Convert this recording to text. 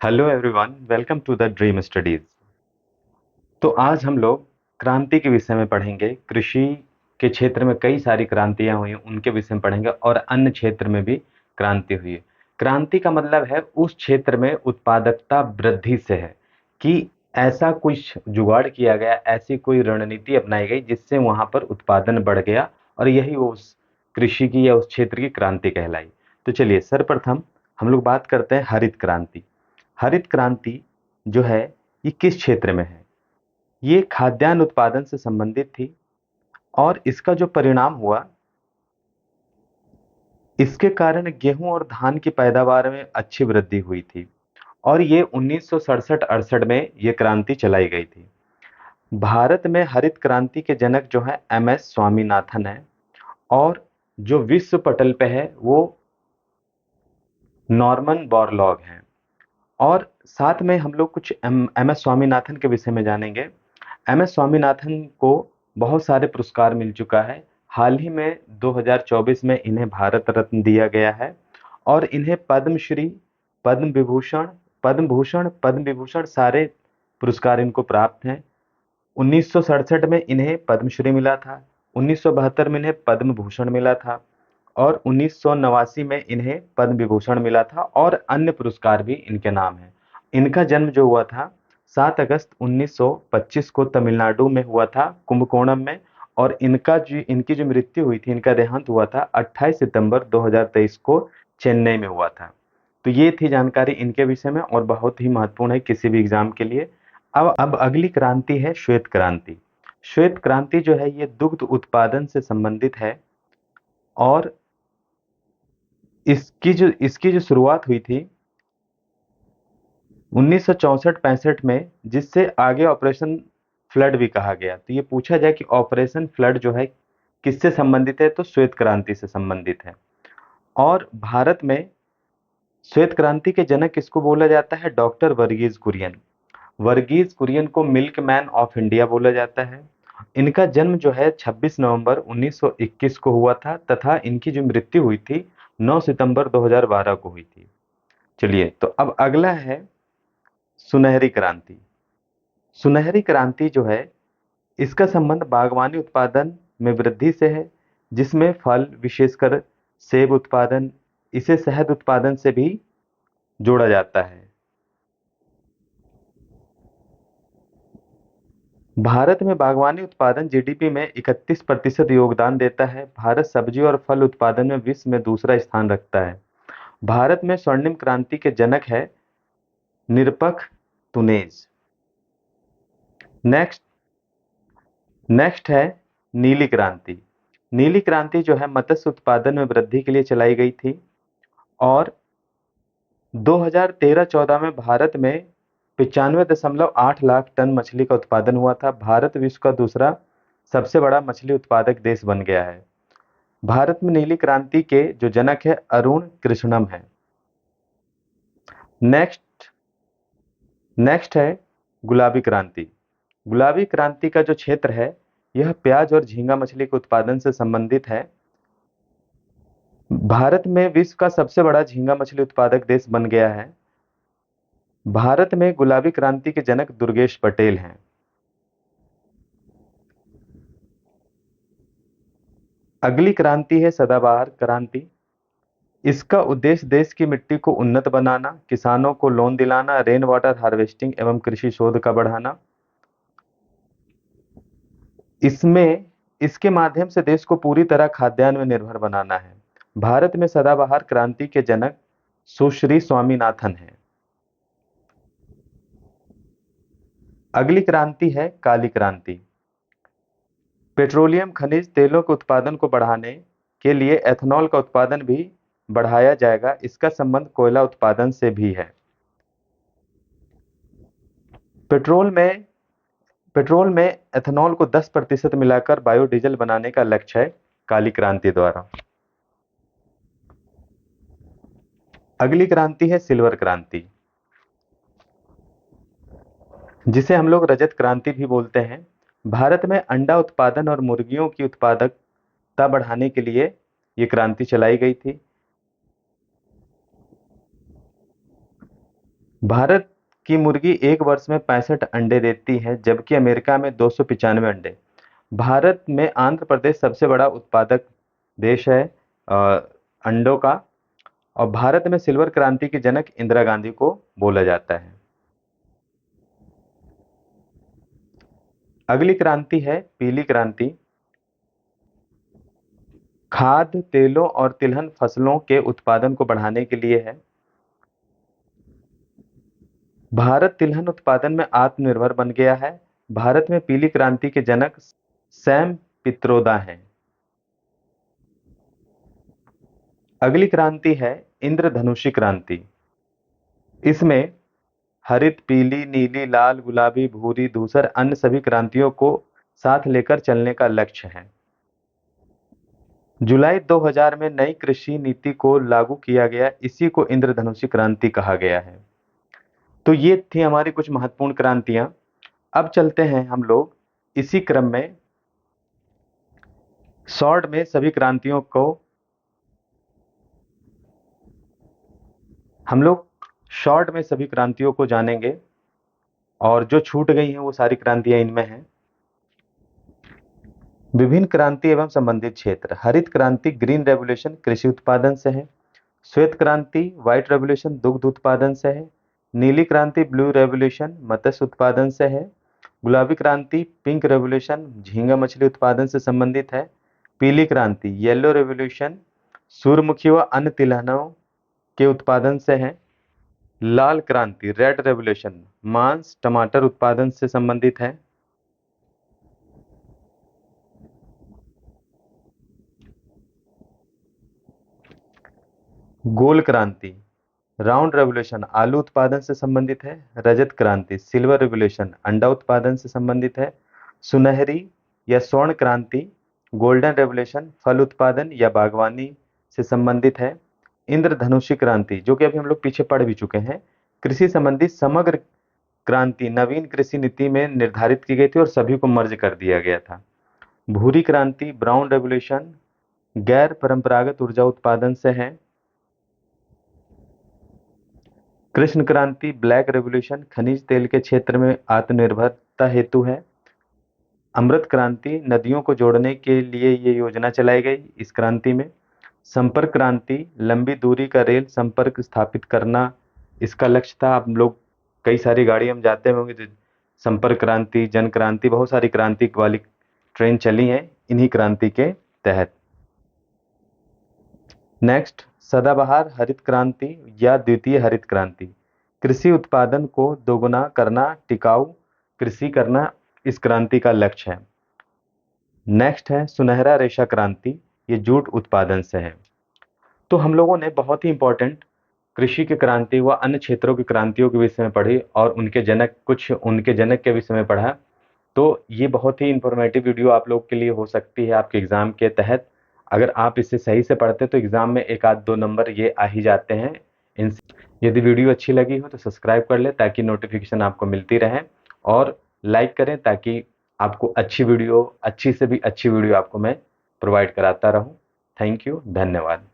Hello everyone, welcome to the Dream Studies. तो आज हम लोग क्रांति के विषय में पढ़ेंगे। कृषि के क्षेत्र में कई सारी क्रांतियां हुई, उनके विषय में पढ़ेंगे और अन्य क्षेत्र में भी क्रांति हुई है। क्रांति का मतलब है उस क्षेत्र में उत्पादकता वृद्धि से है कि ऐसा कुछ जुगाड़ किया गया, ऐसी कोई रणनीति अपनाई गई जिससे वहां पर उत्पादन बढ़ गया, और यही वो उस कृषि की या उस क्षेत्र की क्रांति कहलाई। तो चलिए सर्वप्रथम हम लोग बात करते हैं हरित क्रांति। हरित क्रांति जो है ये किस क्षेत्र में है? ये खाद्यान्न उत्पादन से संबंधित थी, और इसका जो परिणाम हुआ, इसके कारण गेहूं और धान की पैदावार में अच्छी वृद्धि हुई थी। और ये 1967-68 में ये क्रांति चलाई गई थी। भारत में हरित क्रांति के जनक जो है एम एस स्वामीनाथन है, और जो विश्व पटल पे है वो नॉर्मन बोरलॉग हैं। और साथ में हम लोग कुछ एम एस स्वामीनाथन के विषय में जानेंगे। एम एस स्वामीनाथन को बहुत सारे पुरस्कार मिल चुका है। हाल ही में 2024 में इन्हें भारत रत्न दिया गया है, और इन्हें पद्मश्री, पद्म विभूषण, पद्म भूषण, पद्म विभूषण सारे पुरस्कार इनको प्राप्त हैं। 1967 में इन्हें पद्मश्री मिला था, 1972 में इन्हें पद्म भूषण मिला था, और 1989 में इन्हें पद्म विभूषण मिला था, और अन्य पुरस्कार भी इनके नाम हैं। इनका जन्म जो हुआ था 7 अगस्त 1925 को तमिलनाडु में हुआ था, कुंभकोणम में। और इनकी जो मृत्यु हुई थी, इनका देहांत हुआ था 28 सितंबर 2023 को चेन्नई में हुआ था। तो ये थी जानकारी इनके विषय में, और बहुत ही महत्वपूर्ण है किसी भी एग्जाम के लिए। अब अगली क्रांति है श्वेत क्रांति। श्वेत क्रांति जो है ये दुग्ध उत्पादन से संबंधित है, और इसकी जो शुरुआत हुई थी 1964-65 में, जिससे आगे ऑपरेशन फ्लड भी कहा गया। तो ये पूछा जाए कि ऑपरेशन फ्लड जो है किससे संबंधित है, तो श्वेत क्रांति से संबंधित है। और भारत में श्वेत क्रांति के जनक किसको बोला जाता है? डॉक्टर वर्गीज कुरियन। वर्गीज कुरियन को मिल्क मैन ऑफ इंडिया बोला जाता है। इनका जन्म जो है 26 नवंबर 1921 को हुआ था, तथा इनकी जो मृत्यु हुई थी 9 सितंबर 2012 को हुई थी। चलिए, तो अब अगला है सुनहरी क्रांति। सुनहरी क्रांति जो है इसका संबंध बागवानी उत्पादन में वृद्धि से है, जिसमें फल, विशेषकर सेब उत्पादन, इसे शहद उत्पादन से भी जोड़ा जाता है। भारत में बागवानी उत्पादन जीडीपी में 31% योगदान देता है। भारत सब्जी और फल उत्पादन में विश्व में दूसरा स्थान रखता है। भारत में स्वर्णिम क्रांति के जनक है निरपख तुनेज। नेक्स्ट नेक्स्ट है नीली क्रांति। नीली क्रांति जो है मत्स्य उत्पादन में वृद्धि के लिए चलाई गई थी, और 2013-14 में भारत में 95.8 लाख टन मछली का उत्पादन हुआ था। भारत विश्व का दूसरा सबसे बड़ा मछली उत्पादक देश बन गया है। भारत में नीली क्रांति के जो जनक है अरुण कृष्णम है। नेक्स्ट नेक्स्ट है गुलाबी क्रांति। गुलाबी क्रांति का जो क्षेत्र है यह प्याज और झींगा मछली के उत्पादन से संबंधित है। भारत में विश्व का सबसे बड़ा झींगा मछली उत्पादक देश बन गया है। भारत में गुलाबी क्रांति के जनक दुर्गेश पटेल हैं। अगली क्रांति है सदाबहार क्रांति। इसका उद्देश्य देश की मिट्टी को उन्नत बनाना, किसानों को लोन दिलाना, रेन वाटर हार्वेस्टिंग एवं कृषि शोध का बढ़ाना। इसमें इसके माध्यम से देश को पूरी तरह खाद्यान्न में निर्भर बनाना है। भारत में सदाबहार क्रांति के जनक सुश्री स्वामीनाथन हैं। अगली क्रांति है काली क्रांति। पेट्रोलियम खनिज तेलों के उत्पादन को बढ़ाने के लिए एथेनॉल का उत्पादन भी बढ़ाया जाएगा। इसका संबंध कोयला उत्पादन से भी है। पेट्रोल में पेट्रोल में एथेनॉल को 10% मिलाकर बायोडीजल बनाने का लक्ष्य है काली क्रांति द्वारा। अगली क्रांति है सिल्वर क्रांति, जिसे हम लोग रजत क्रांति भी बोलते हैं। भारत में अंडा उत्पादन और मुर्गियों की उत्पादकता बढ़ाने के लिए ये क्रांति चलाई गई थी। भारत की मुर्गी एक वर्ष में 65 अंडे देती है, जबकि अमेरिका में 295 अंडे। भारत में आंध्र प्रदेश सबसे बड़ा उत्पादक देश है अ, अंडों का। और भारत में सिल्वर क्रांति की जनक इंदिरा गांधी को बोला जाता है। अगली क्रांति है पीली क्रांति। खाद्य तेलों और तिलहन फसलों के उत्पादन को बढ़ाने के लिए है। भारत तिलहन उत्पादन में आत्मनिर्भर बन गया है। भारत में पीली क्रांति के जनक सैम पित्रोदा हैं। अगली क्रांति है इंद्रधनुषी क्रांति। इसमें हरित, पीली, नीली, लाल, गुलाबी, भूरी, धूसर अन्य सभी क्रांतियों को साथ लेकर चलने का लक्ष्य है। जुलाई 2000 में नई कृषि नीति को लागू किया गया, इसी को इंद्रधनुषी क्रांति कहा गया है। तो ये थी हमारी कुछ महत्वपूर्ण क्रांतियां। अब चलते हैं हम लोग इसी क्रम में शॉर्ट में सभी क्रांतियों को हम लोग शॉर्ट में सभी क्रांतियों को जानेंगे, और जो छूट गई हैं वो सारी क्रांतियां इनमें हैं। विभिन्न क्रांति एवं संबंधित क्षेत्र। हरित क्रांति ग्रीन रेवोल्यूशन कृषि उत्पादन से है। श्वेत क्रांति व्हाइट रेवोल्यूशन दुग्ध उत्पादन से है। नीली क्रांति ब्लू रेवोल्यूशन मत्स्य उत्पादन से है। गुलाबी क्रांति पिंक रेवोल्यूशन झींगा मछली उत्पादन से संबंधित है। पीली क्रांति येलो रेवोल्यूशन सूर्यमुखी व अन्य तिलहनों के उत्पादन से है। लाल क्रांति रेड रेवोल्यूशन मांस टमाटर उत्पादन से संबंधित है। गोल क्रांति राउंड रेवोल्यूशन आलू उत्पादन से संबंधित है। रजत क्रांति सिल्वर रेवोल्यूशन अंडा उत्पादन से संबंधित है। सुनहरी या स्वर्ण क्रांति गोल्डन रेवोल्यूशन फल उत्पादन या बागवानी से संबंधित है। इंद्रधनुषी क्रांति जो कि अभी हम लोग पीछे पढ़ भी चुके हैं, कृषि संबंधी समग्र क्रांति नवीन कृषि नीति में निर्धारित की गई थी और सभी को मर्ज कर दिया गया था। भूरी क्रांति ब्राउन रेवोल्यूशन गैर परंपरागत ऊर्जा उत्पादन से है। कृष्ण क्रांति ब्लैक रेवोल्यूशन खनिज तेल के क्षेत्र में आत्मनिर्भरता हेतु है। अमृत क्रांति नदियों को जोड़ने के लिए ये योजना चलाई गई इस क्रांति में। संपर्क क्रांति लंबी दूरी का रेल संपर्क स्थापित करना इसका लक्ष्य था। आप लोग कई सारी गाड़ी हम जाते होंगे तो संपर्क क्रांति जन क्रांति बहुत सारी क्रांति वाली ट्रेन चली हैं इन्हीं क्रांति के तहत। नेक्स्ट सदाबहार हरित क्रांति या द्वितीय हरित क्रांति कृषि उत्पादन को दोगुना करना टिकाऊ कृषि करना इस क्रांति का लक्ष्य है। नेक्स्ट है सुनहरा रेशा क्रांति, ये जूट उत्पादन से है। तो हम लोगों ने बहुत ही इंपॉर्टेंट कृषि की क्रांति व अन्य क्षेत्रों की क्रांतियों के विषय में पढ़ी और उनके जनक के विषय में पढ़ा। तो ये बहुत ही इंफॉर्मेटिव वीडियो आप लोग के लिए हो सकती है आपके एग्जाम के तहत। अगर आप इसे सही से पढ़ते तो एग्जाम में एक आध दो नंबर ये आ ही जाते हैं इनसे। यदि वीडियो अच्छी लगी हो तो सब्सक्राइब कर ले ताकि नोटिफिकेशन आपको मिलती रहे, और लाइक करें ताकि आपको अच्छी से भी अच्छी वीडियो आपको मैं प्रोवाइड कराता रहूं। थैंक यू, धन्यवाद।